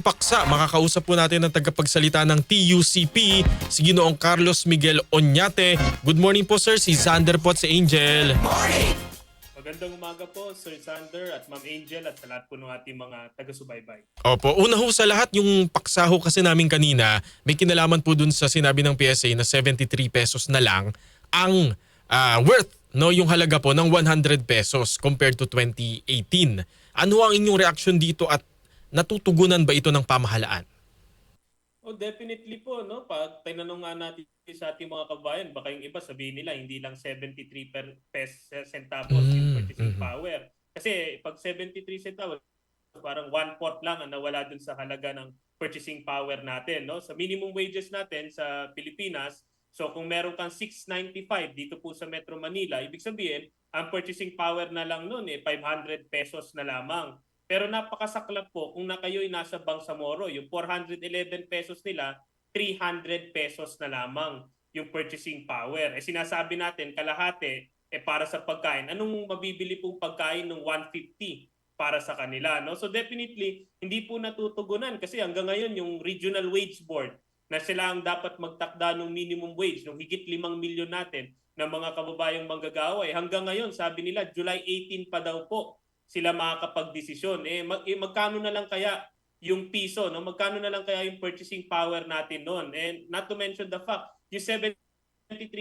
Paksa, makakausap po natin ang tagapagsalita ng TUCP, si Ginoong Carlos Miguel Oñate. Good morning po sir, si Sander po at si Angel. Magandang umaga po, Sir Sander at Ma'am Angel at sa lahat po ng ating mga taga-subaybay. Opo, una ho sa lahat yung paksa ho kasi namin kanina, may kinalaman po dun sa sinabi ng PSA na 73 pesos na lang ang worth, no, yung halaga po ng 100 pesos compared to 2018. Ano ang inyong reaksyon dito at natutugunan ba ito ng pamahalaan? Oh, definitely po, no? Pag tinanong nga natin sa ating mga kabayan, baka yung iba sabihin nila hindi lang 73 centavos yung purchasing Mhm. power. Kasi pag 73 centavos, parang 1/4 lang ang nawala dun sa halaga ng purchasing power natin, no? Sa minimum wages natin sa Pilipinas, so kung meron kang 695 dito po sa Metro Manila, ibig sabihin, ang purchasing power na lang nun 500 pesos na lamang. Pero napakasaklap po kung na kayo'y nasa Bangsamoro, yung 411 pesos nila, 300 pesos na lamang yung purchasing power. Sinasabi natin kalahati para sa pagkain. Anong mabibili pong pagkain ng 150 para sa kanila, no? So definitely hindi po natutugunan kasi hanggang ngayon yung Regional Wage Board na sila ang dapat magtakda ng minimum wage ng higit 5 milyon natin ng mga kababayang manggagawa hanggang ngayon sabi nila July 18 pa daw po sila makakapagdesisyon. Magkano na lang kaya yung piso, no? Magkano na lang kaya yung purchasing power natin noon? And not to mention the fact, yung 73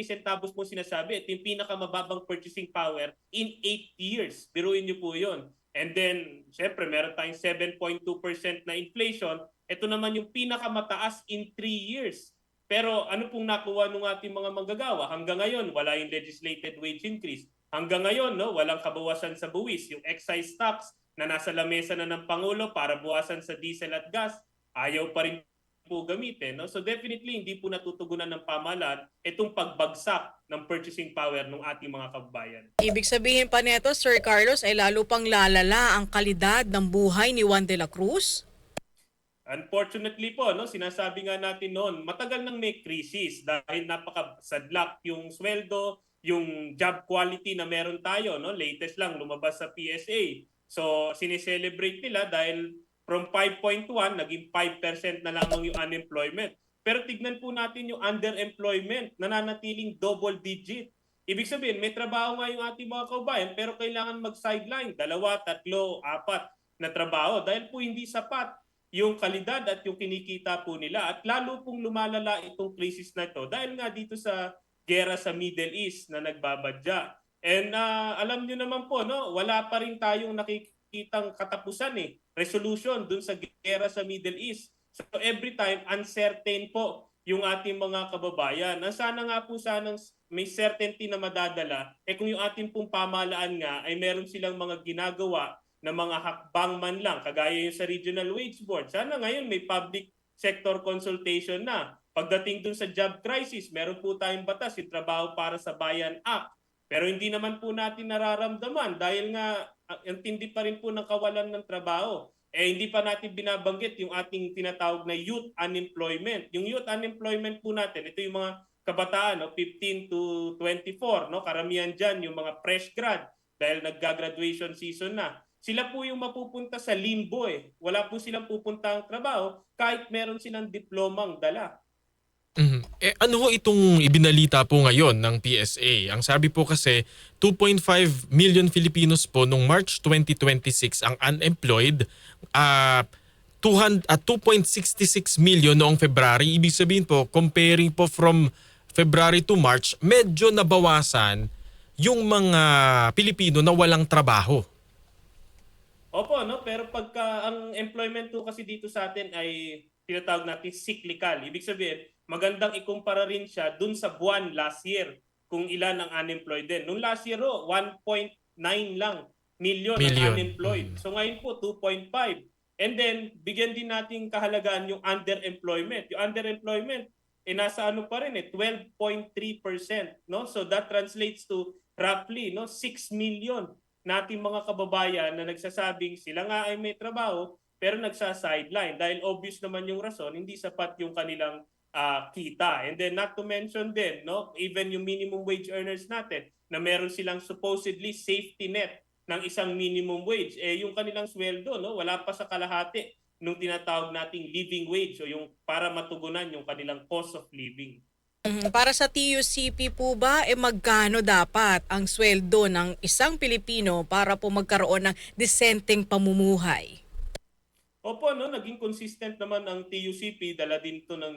centavos po sinasabi, ito yung pinakamababang purchasing power in 8 years. Biruin niyo po yun. And then, syempre, meron tayong 7.2% na inflation. Ito naman yung pinakamataas in 3 years. Pero ano pong nakuha ng ating mga manggagawa? Hanggang ngayon, wala yung legislated wage increase. Hanggang ngayon, no, walang kabawasan sa buwis. Yung excise tax na nasa lamesa na ng Pangulo para buwasan sa diesel at gas, ayaw pa rin po gamitin. No? So definitely, hindi po natutugunan ng pamahalaan itong pagbagsak ng purchasing power ng ating mga kababayan. Ibig sabihin pa nito, Sir Carlos, ay lalo pang lalala ang kalidad ng buhay ni Juan de la Cruz? Unfortunately po, no, sinasabi nga natin noon, matagal nang may crisis dahil napakasadlak yung sweldo, yung job quality na meron tayo, no? Latest lang lumabas sa PSA. So, sineselebrate nila dahil from 5.1 naging 5% na lamang yung unemployment. Pero tignan po natin yung underemployment, nananatiling double digit. Ibig sabihin, may trabaho nga yung ating mga kaubayan pero kailangan mag-sideline, 2, 3, 4 na trabaho dahil po hindi sapat yung kalidad at yung kinikita po nila at lalo pong lumalala itong crisis na ito dahil nga dito sa gera sa Middle East na nagbabadya. And alam niyo naman po, no, wala pa rin tayong nakikitang katapusan resolution dun sa gera sa Middle East. So every time uncertain po yung ating mga kababayan. Sana nga po sanang may certainty na madadala kung yung ating pong pamahalaan nga ay meron silang mga ginagawa na mga hakbang man lang, kagaya yung sa Regional Wage Board. Sana ngayon may public sector consultation na. Pagdating dun sa job crisis, meron po tayong batas, yung Trabaho para sa Bayan Act. Pero hindi naman po natin nararamdaman dahil nga ang tindi pa rin po ng kawalan ng trabaho. Hindi pa natin binabanggit yung ating tinatawag na youth unemployment. Yung youth unemployment po natin, ito yung mga kabataan, no, 15 to 24, no, karamihan dyan yung mga fresh grad dahil nagga-graduation season na. Sila po yung mapupunta sa limbo Wala po silang pupuntang trabaho kahit meron silang diplomang dala. Ano ho itong ibinalita po ngayon ng PSA? Ang sabi po kasi 2.5 million Filipinos po nung March 2026 ang unemployed, 2.66 million noong February. Ibig sabihin po, comparing po from February to March, medyo nabawasan yung mga Pilipino na walang trabaho. Opo, no? Pero pagka ang employment po kasi dito sa atin ay tinatawag natin cyclical. Ibig sabihin, magandang ikumpara rin siya dun sa buwan last year kung ilan ang unemployed din. Nung last year, 1.9 lang million ang Million. unemployed. So ngayon po, 2.5. And then, bigyan din natin kahalagaan yung underemployment. Yung underemployment, nasa ano pa rin 12.3%. No? So that translates to roughly 6 million nating mga kababayan na nagsasabing sila nga ay may trabaho pero nagsa-sideline dahil obvious naman yung rason, hindi sapat yung kanilang kita. And then not to mention din, no, even yung minimum wage earners natin na meron silang supposedly safety net ng isang minimum wage, yung kanilang sweldo, no, wala pa sa kalahati nung tinatawag nating living wage o yung para matugunan yung kanilang cost of living. Para sa TUCP po ba, magkano dapat ang sweldo ng isang Pilipino para po magkaroon ng disenteng pamumuhay? Opo, no, naging consistent naman ang TUCP, dala din ito ng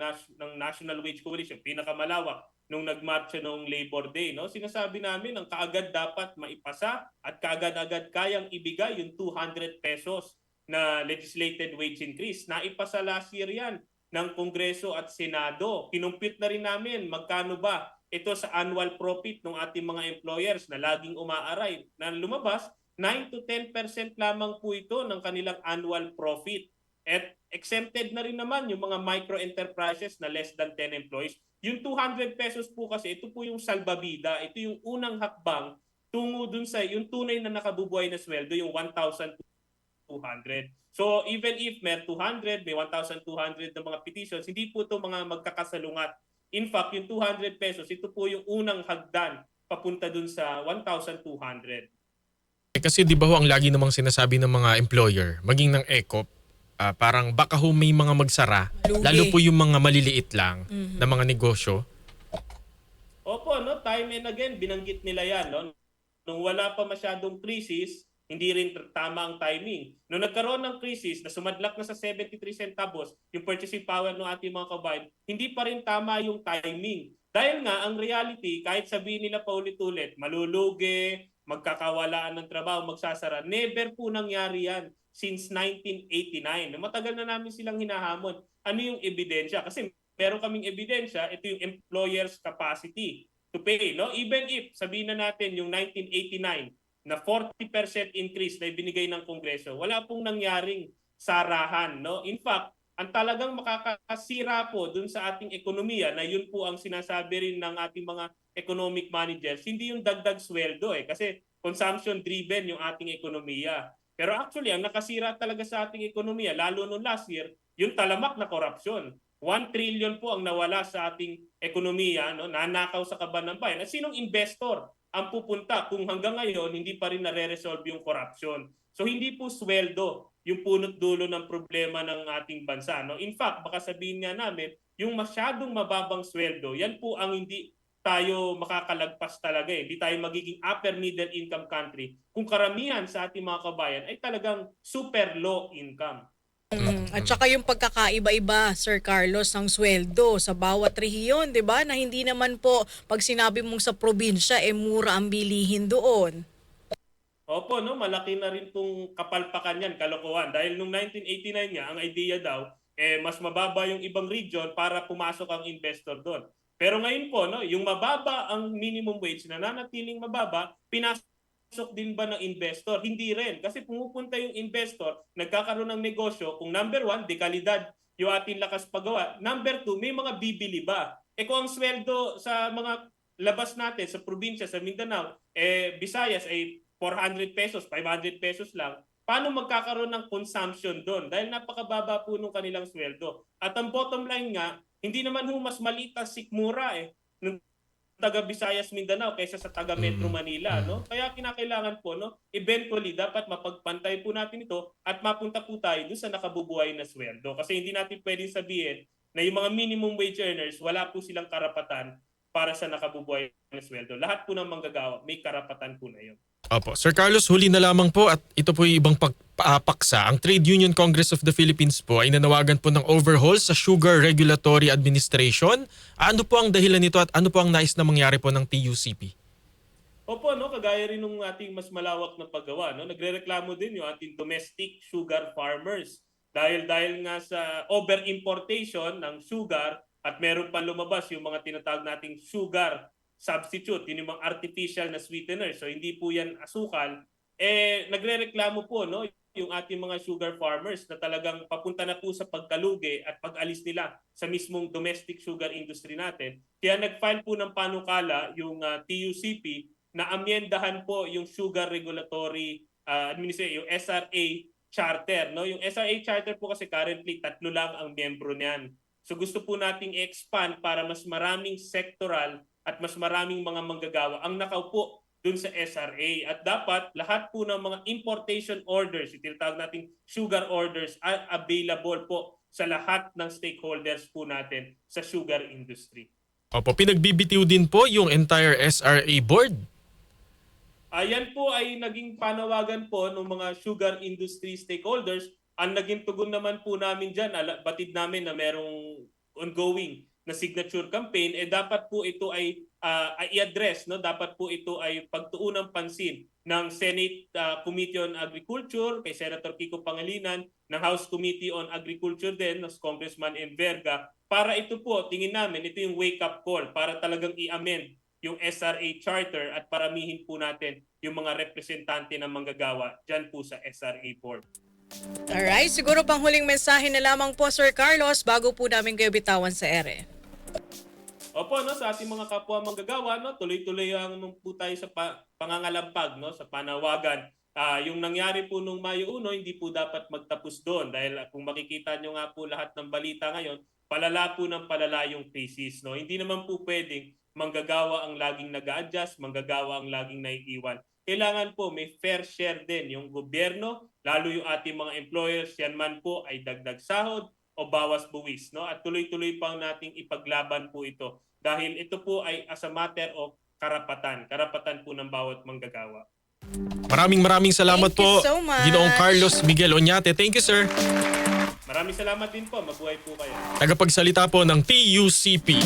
National Wage Coalition, pinakamalawak nung nagmarcha noong Labor Day. No? Sinasabi namin ang kaagad dapat maipasa at kaagad-agad kayang ibigay yung 200 pesos na legislated wage increase. Naipasa last year yan ng Kongreso at Senado. Kinumpit na rin namin magkano ba ito sa annual profit ng ating mga employers na laging umaaray na lumabas 9 to 10% lamang po ito ng kanilang annual profit. At exempted na rin naman yung mga micro enterprises na less than 10 employees. Yung 200 pesos po kasi, ito po yung salbabida. Ito yung unang hakbang tungo dun sa yung tunay na nakabubuhay na sweldo, yung 1,200. So even if may 200, may 1,200 na mga petitions, hindi po ito mga magkakasalungat. In fact, yung 200 pesos, ito po yung unang hagdan papunta dun sa 1,200. Kasi di ba ho ang lagi namang sinasabi ng mga employer, maging ng ECOP, parang baka ho may mga magsara, Lugi. lalo po yung mga maliliit lang na mga negosyo. Opo, no, time and again, binanggit nila yan. No? Nung wala pa masyadong krisis, hindi rin tama ang timing. Nung nagkaroon ng krisis na sumadlak na sa 73 centavos yung purchasing power ng ating mga kabayan, hindi pa rin tama yung timing. Dahil nga, ang reality, kahit sabihin nila paulit-ulit, malulugi, magkakawalaan ng trabaho, magsasara, never po nangyari yan since 1989. Matagal na namin silang hinahamon. Ano yung ebidensya? Kasi meron kaming ebidensya, ito yung employer's capacity to pay. No? Even if, sabihin na natin yung 1989, na 40% increase na ibinigay ng Kongreso, wala pong nangyaring sarahan. No? In fact, ang talagang makakasira po dun sa ating ekonomiya, na yun po ang sinasabi rin ng ating mga economic managers, hindi yung dagdag sweldo kasi consumption-driven yung ating ekonomiya. Pero actually, ang nakasira talaga sa ating ekonomiya, lalo noong last year, yung talamak na korupsyon. 1 trillion po ang nawala sa ating ekonomiya, no? Nanakaw sa kaban ng bayan. At sinong investor ang pupunta kung hanggang ngayon hindi pa rin nare-resolve yung corruption? So hindi po sweldo yung punot dulo ng problema ng ating bansa. No? In fact, baka sabihin nga namin, yung masyadong mababang sweldo, yan po ang hindi tayo makakalagpas talaga. Hindi tayo magiging upper middle income country kung karamihan sa ating mga kabayan ay talagang super low income. At saka yung pagkakaiba-iba, Sir Carlos, ng sweldo sa bawat rehiyon, 'di ba? Na hindi naman po pag sinabi mong sa probinsya mura ang bilihin doon. Opo, no, malaki na rin tong kapalpakan yan, kalokohan. Dahil nung 1989 nga, ang idea daw, mas mababa yung ibang region para pumasok ang investor doon. Pero ngayon po, no, yung mababa ang minimum wage, nananatiling mababa, pinasok din ba ng investor? Hindi rin. Kasi pumupunta yung investor, nagkakaroon ng negosyo, kung number 1, dekalidad yung ating lakas paggawa. Number 2, may mga bibili ba? Kung ang sweldo sa mga labas natin, sa probinsya, sa Mindanao, Visayas ay 400 pesos, 500 pesos lang, paano magkakaroon ng consumption doon? Dahil napakababa po nung kanilang sweldo. At ang bottom line nga, hindi naman mas maliit ang sikmura ng taga Visayas Mindanao kaysa sa taga Metro Manila, no? Kaya kinakailangan po, no, eventually dapat mapagpantay po natin ito at mapunta po tayo doon sa nakabubuhay na sweldo. Kasi hindi natin pwedeng sabihin na yung mga minimum wage earners, wala po silang karapatan para sa nakabubuhay na sweldo. Lahat po ng manggagawa may karapatan po na yun. Opo. Sir Carlos, huli na lamang po at ito po yung ibang paksa. Ang Trade Union Congress of the Philippines po ay nanawagan po ng overhaul sa Sugar Regulatory Administration. Ano po ang dahilan nito at ano po ang nais na mangyari po ng TUCP? Opo, no, kagaya rin ng ating mas malawak na paggawa, no, nagrereklamo din yung ating domestic sugar farmers dahil nga sa over-importation ng sugar at meron pa lumabas yung mga tinatawag nating sugar substitute, yun yung mga artificial na sweetener. So hindi po yan asukal. Nagrereklamo po, no, yung ating mga sugar farmers na talagang papunta na po sa pagkalugi at pag-alis nila sa mismong domestic sugar industry natin. Kaya nag-file po ng panukala yung TUCP na amyendahan po yung Sugar Regulatory Administration, yung SRA Charter. No? Yung SRA Charter po kasi currently 3 lang ang miyembro niyan. So gusto po nating expand para mas maraming sectoral at mas maraming mga manggagawa ang nakaupo dun sa SRA. At dapat lahat po ng mga importation orders, itinatawag nating sugar orders, are available po sa lahat ng stakeholders po natin sa sugar industry. Opo, pinagbibitiw din po yung entire SRA board. Ayan po ay naging panawagan po ng mga sugar industry stakeholders. Ang naging tugon naman po namin dyan, batid namin na merong ongoing na signature campaign, dapat po ito ay i-address, no? Dapat po ito ay pagtuunang pansin ng Senate Committee on Agriculture kay Senator Kiko Pangilinan, ng House Committee on Agriculture din, ng Congressman Enverga, para ito po, tingin namin, ito yung wake-up call para talagang i-amend yung SRA Charter at paramihin po natin yung mga representante ng manggagawa dyan po sa SRA Board. Alright, siguro pang huling mensahe na lamang po, Sir Carlos, bago po namin kayo bitawan sa ere. Opo, no, sa ating mga kapwa manggagawa, no, tuloy-tuloy ang po tayo sa pangangalampag, no, sa panawagan. Yung nangyari po nung Mayo 1, hindi po dapat magtapos doon dahil kung makikita nyo nga po lahat ng balita ngayon, palala po ng palala yung crisis, no. Hindi naman po pwedeng manggagawa ang laging nag-a-adjust, manggagawa ang laging naiiwan. Kailangan po may fair share din yung gobyerno, lalo yung ating mga employers, yan man po ay dagdag sahod o bawas buwis, no? At tuloy-tuloy pang nating ipaglaban po ito dahil ito po ay as a matter of karapatan po ng bawat manggagawa. Maraming salamat Thank you po, so much. Ginoong Carlos Miguel Oñate. Thank you, sir. Maraming salamat din po. Mabuhay po kayo. Tagapagsalita po ng TUCP.